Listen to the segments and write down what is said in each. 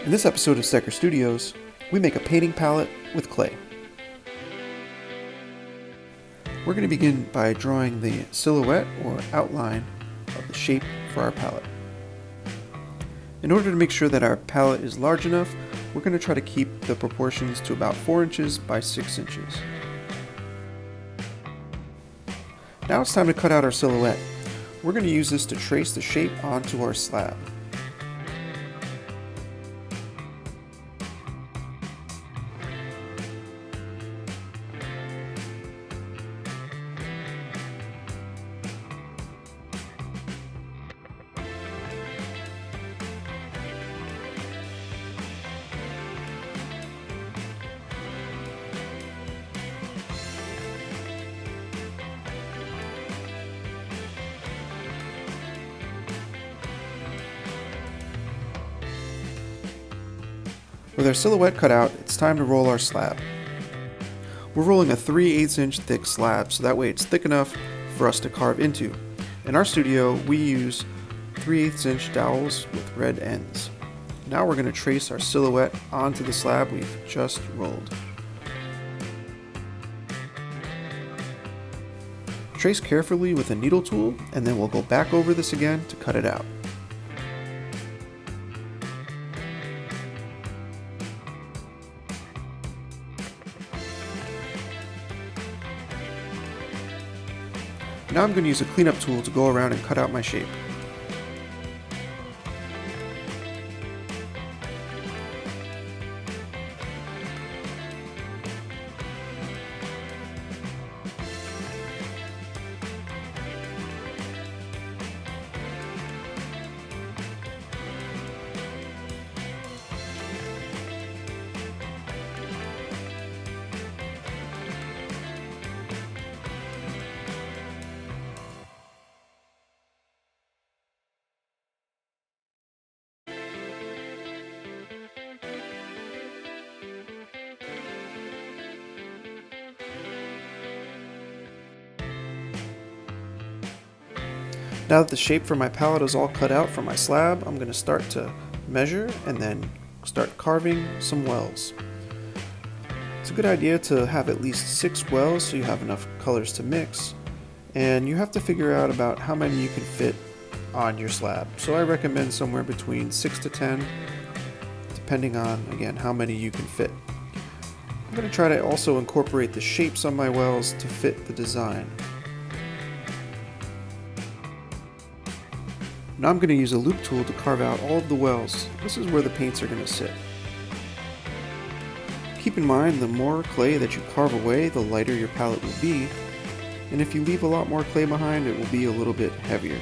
In this episode of Stecker Studios, we make a painting palette with clay. We're going to begin by drawing the silhouette or outline of the shape for our palette. In order to make sure that our palette is large enough, we're going to try to keep the proportions to about 4 inches by 6 inches. Now it's time to cut out our silhouette. We're going to use this to trace the shape onto our slab. With our silhouette cut out, it's time to roll our slab. We're rolling a 3/8 inch thick slab, so that way it's thick enough for us to carve into. In our studio, we use 3/8 inch dowels with red ends. Now we're going to trace our silhouette onto the slab we've just rolled. Trace carefully with a needle tool, and then we'll go back over this again to cut it out. Now I'm going to use a cleanup tool to go around and cut out my shape. Now that the shape for my palette is all cut out for my slab, I'm going to start to measure and then start carving some wells. It's a good idea to have at least 6 wells so you have enough colors to mix, and you have to figure out about how many you can fit on your slab. So I recommend somewhere between 6 to 10, depending on, again, how many you can fit. I'm going to try to also incorporate the shapes on my wells to fit the design. Now I'm going to use a loop tool to carve out all of the wells. This is where the paints are going to sit. Keep in mind, the more clay that you carve away, the lighter your palette will be, and if you leave a lot more clay behind, it will be a little bit heavier.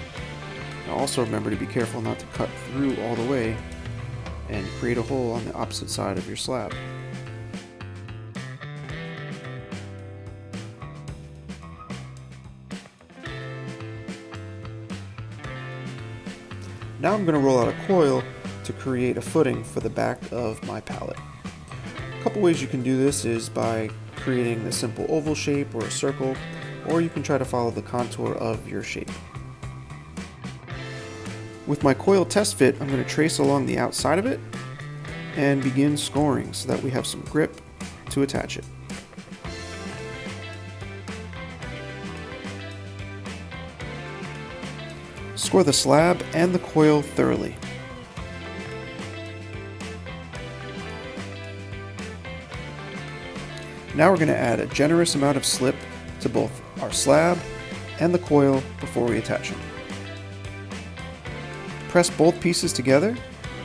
Now also remember to be careful not to cut through all the way and create a hole on the opposite side of your slab. Now I'm going to roll out a coil to create a footing for the back of my palette. A couple ways you can do this is by creating a simple oval shape or a circle, or you can try to follow the contour of your shape. With my coil test fit, I'm going to trace along the outside of it and begin scoring so that we have some grip to attach it. Score the slab and the coil thoroughly. Now we're going to add a generous amount of slip to both our slab and the coil before we attach them. Press both pieces together,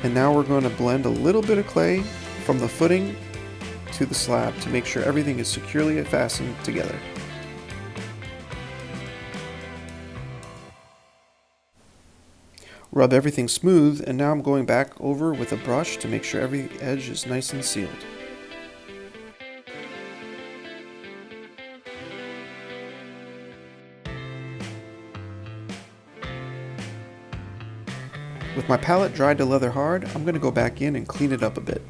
and now we're going to blend a little bit of clay from the footing to the slab to make sure everything is securely fastened together. Rub everything smooth, and now I'm going back over with a brush to make sure every edge is nice and sealed. With my palette dried to leather hard, I'm going to go back in and clean it up a bit.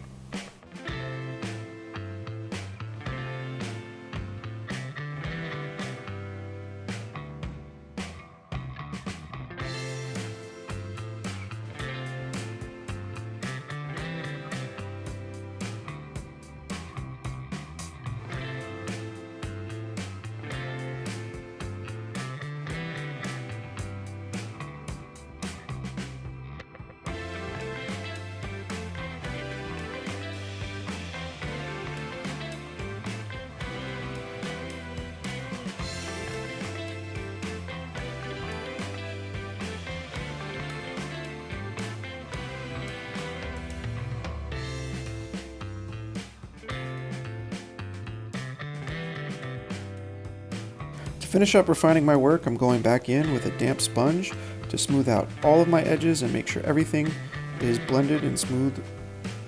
finish up refining my work, I'm going back in with a damp sponge to smooth out all of my edges and make sure everything is blended and smooth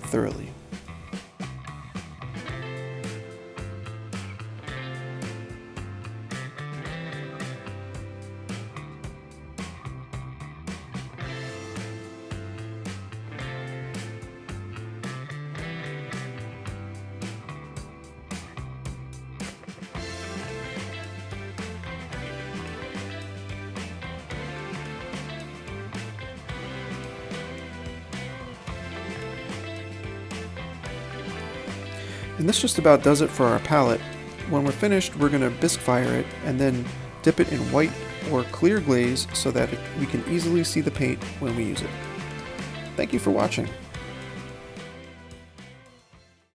thoroughly. And this just about does it for our palette. When we're finished, we're going to bisque fire it and then dip it in white or clear glaze so that we can easily see the paint when we use it. Thank you for watching.